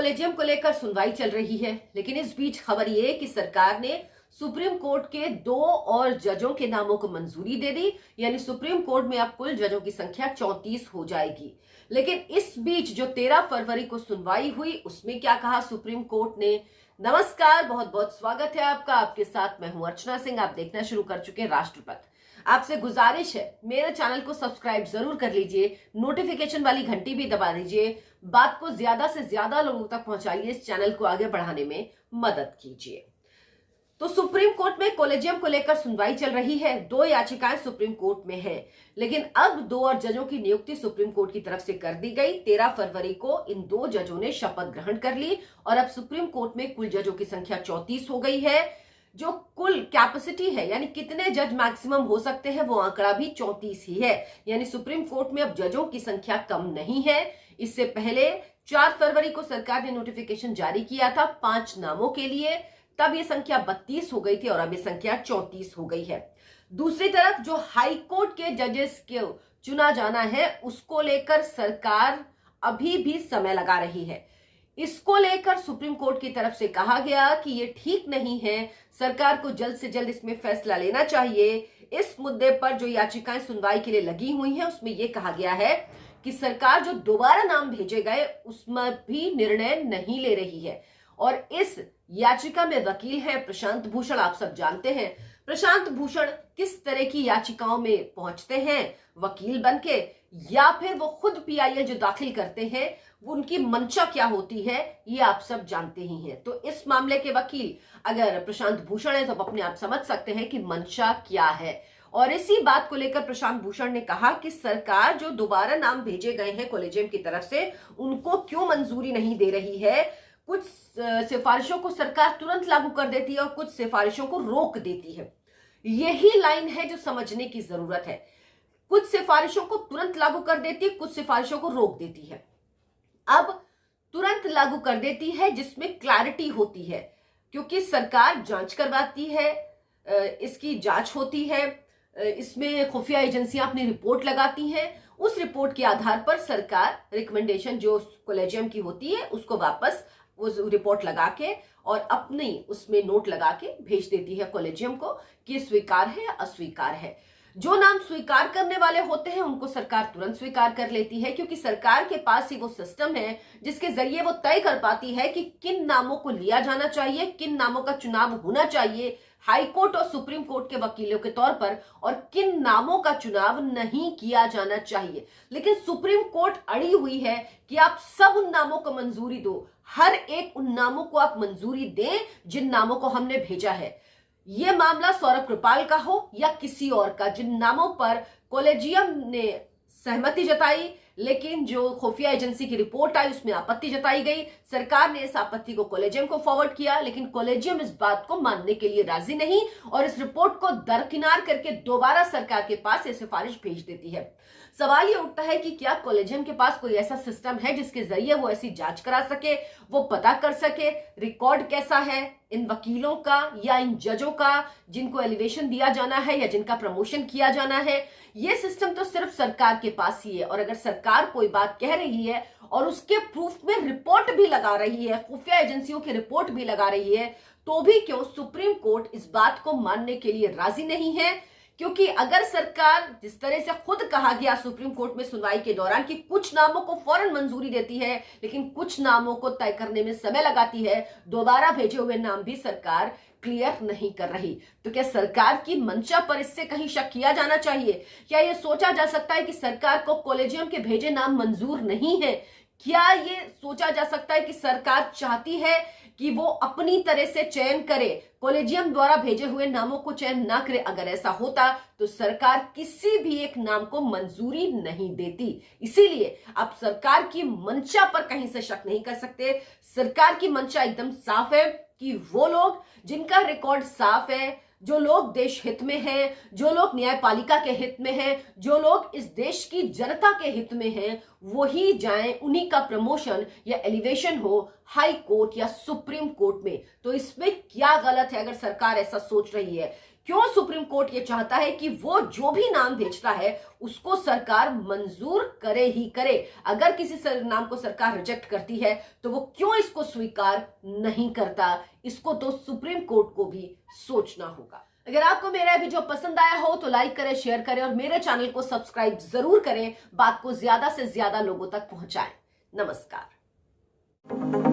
Collegium को लेकर सुनवाई चल रही है, लेकिन इस बीच खबर ये कि सरकार ने सुप्रीम कोर्ट के 2 और जजों के नामों को मंजूरी दे दी। यानी सुप्रीम कोर्ट में अब कुल जजों की संख्या 34 हो जाएगी। लेकिन इस बीच जो 13 फरवरी को सुनवाई हुई, उसमें क्या कहा सुप्रीम कोर्ट ने। नमस्कार, बहुत बहुत स्वागत है आपका। आपके साथ मैं हूं अर्चना सिंह। आप देखना शुरू कर चुके हैं राष्ट्रपथ। आपसे गुजारिश है, मेरे चैनल को सब्सक्राइब जरूर कर लीजिए, नोटिफिकेशन वाली घंटी भी दबा दीजिए, बात को ज्यादा से ज्यादा लोगों तक पहुंचाइए, इस चैनल को आगे बढ़ाने में मदद कीजिए। तो सुप्रीम कोर्ट में कोलेजियम को लेकर सुनवाई चल रही है। 2 याचिकाएं सुप्रीम कोर्ट में हैं, लेकिन अब 2 और जजों की नियुक्ति सुप्रीम कोर्ट की तरफ से कर दी गई। 13 फरवरी को इन 2 जजों ने शपथ ग्रहण कर ली और अब सुप्रीम कोर्ट में कुल जजों की संख्या 34 हो गई है। जो कुल कैपेसिटी है, यानी कितने जज मैक्सिमम हो सकते हैं, वो आंकड़ा भी 34 ही है। यानी सुप्रीम कोर्ट में अब जजों की संख्या कम नहीं है। इससे पहले 4 फरवरी को सरकार ने नोटिफिकेशन जारी किया था 5 नामों के लिए, तब ये संख्या 32 हो गई थी और अब ये संख्या 34 हो गई है। दूसरी तरफ जो हाई कोर्ट के जजेस को चुना जाना है, उसको लेकर सरकार अभी भी समय लगा रही है। इसको लेकर सुप्रीम कोर्ट की तरफ से कहा गया कि ये ठीक नहीं है, सरकार को जल्द से जल्द इसमें फैसला लेना चाहिए। इस मुद्दे पर जो याचिकाएं सुनवाई के लिए लगी हुई हैं, उसमें यह कहा गया है कि सरकार जो दोबारा नाम भेजे गए उसमें भी निर्णय नहीं ले रही है। और इस याचिका में वकील हैं प्रशांत भूषण। आप सब जानते हैं प्रशांत भूषण किस तरह की याचिकाओं में पहुंचते हैं, वकील बनके, या फिर वो खुद पीआईएल जो दाखिल करते हैं, उनकी मंशा क्या होती है, ये आप सब जानते ही हैं। तो इस मामले के वकील अगर प्रशांत भूषण है तो आप अपने आप समझ सकते हैं कि मंशा क्या है। और इसी बात को लेकर प्रशांत भूषण ने कहा कि सरकार जो दोबारा नाम भेजे गए हैं कोलेजियम की तरफ से, उनको क्यों मंजूरी नहीं दे रही है। कुछ सिफारिशों को सरकार तुरंत लागू कर देती है और कुछ सिफारिशों को रोक देती है। यही लाइन है जो समझने की जरूरत है। कुछ सिफारिशों को तुरंत लागू कर देती है, कुछ सिफारिशों को रोक देती है। अब तुरंत लागू कर देती है जिसमें क्लैरिटी होती है, क्योंकि सरकार जांच करवाती है, इसकी जांच होती है, इसमें खुफिया एजेंसियां अपनी रिपोर्ट लगाती हैं। उस रिपोर्ट के आधार पर सरकार रिकमेंडेशन जो कोलेजियम की होती है उसको वापस उस रिपोर्ट लगा के और अपनी उसमें नोट लगा के भेज देती है कोलेजियम को कि स्वीकार है या अस्वीकार है। जो नाम स्वीकार करने वाले होते हैं उनको सरकार तुरंत स्वीकार कर लेती है, क्योंकि सरकार के पास ही वो सिस्टम है जिसके जरिए वो तय कर पाती है कि किन नामों को लिया जाना चाहिए, किन नामों का चुनाव होना चाहिए हाई कोर्ट और सुप्रीम कोर्ट के वकीलों के तौर पर, और किन नामों का चुनाव नहीं किया जाना चाहिए। लेकिन सुप्रीम कोर्ट अड़ी हुई है कि आप सब उन नामों को मंजूरी दो, हर एक उन नामों को आप मंजूरी दें जिन नामों को हमने भेजा है। यह मामला सौरभ कृपाल का हो या किसी और का, जिन नामों पर कोलेजियम ने सहमति जताई, लेकिन जो खुफिया एजेंसी की रिपोर्ट आई उसमें आपत्ति जताई गई। सरकार ने इस आपत्ति को कोलेजियम को फॉरवर्ड किया, लेकिन कोलेजियम इस बात को मानने के लिए राजी नहीं और इस रिपोर्ट को दरकिनार करके दोबारा सरकार के पास ये सिफारिश भेज देती है। सवाल ये उठता है कि क्या कोलेजियम के पास कोई ऐसा सिस्टम है जिसके जरिए वो ऐसी जांच करा सके, वो पता कर सके रिकॉर्ड कैसा है इन वकीलों का या इन जजों का जिनको एलिवेशन दिया जाना है या जिनका प्रमोशन किया जाना है। ये सिस्टम तो सिर्फ सरकार के पास ही है, और अगर सरकार कोई बात कह रही है और उसके प्रूफ में रिपोर्ट भी लगा रही है, खुफिया एजेंसियों की रिपोर्ट भी लगा रही है, तो भी क्यों सुप्रीम कोर्ट इस बात को मानने के लिए राजी नहीं है। क्योंकि अगर सरकार, जिस तरह से खुद कहा गया सुप्रीम कोर्ट में सुनवाई के दौरान, कि कुछ नामों को फौरन मंजूरी देती है लेकिन कुछ नामों को तय करने में समय लगाती है, दोबारा भेजे हुए नाम भी सरकार क्लियर नहीं कर रही, तो क्या सरकार की मंशा पर इससे कहीं शक किया जाना चाहिए? क्या यह सोचा जा सकता है कि सरकार को कोलेजियम के भेजे नाम मंजूर नहीं है? क्या ये सोचा जा सकता है कि सरकार चाहती है कि वो अपनी तरह से चयन करे, कोलेजियम द्वारा भेजे हुए नामों को चयन ना करे? अगर ऐसा होता तो सरकार किसी भी एक नाम को मंजूरी नहीं देती। इसीलिए आप सरकार की मंशा पर कहीं से शक नहीं कर सकते। सरकार की मंशा एकदम साफ है कि वो लोग जिनका रिकॉर्ड साफ है, जो लोग देश हित में हैं, जो लोग न्यायपालिका के हित में हैं, जो लोग इस देश की जनता के हित में हैं, वही जाएं, उन्हीं का प्रमोशन या एलिवेशन हो हाई कोर्ट या सुप्रीम कोर्ट में। तो इसमें क्या गलत है अगर सरकार ऐसा सोच रही है? क्यों सुप्रीम कोर्ट ये चाहता है कि वो जो भी नाम भेजता है उसको सरकार मंजूर करे ही करे। अगर किसी नाम को सरकार रिजेक्ट करती है तो वो क्यों इसको स्वीकार नहीं करता, इसको तो सुप्रीम कोर्ट को भी सोचना होगा। अगर आपको मेरा वीडियो पसंद आया हो तो लाइक करें, शेयर करें और मेरे चैनल को सब्सक्राइब जरूर करें। बात को ज्यादा से ज्यादा लोगों तक पहुंचाएं। नमस्कार।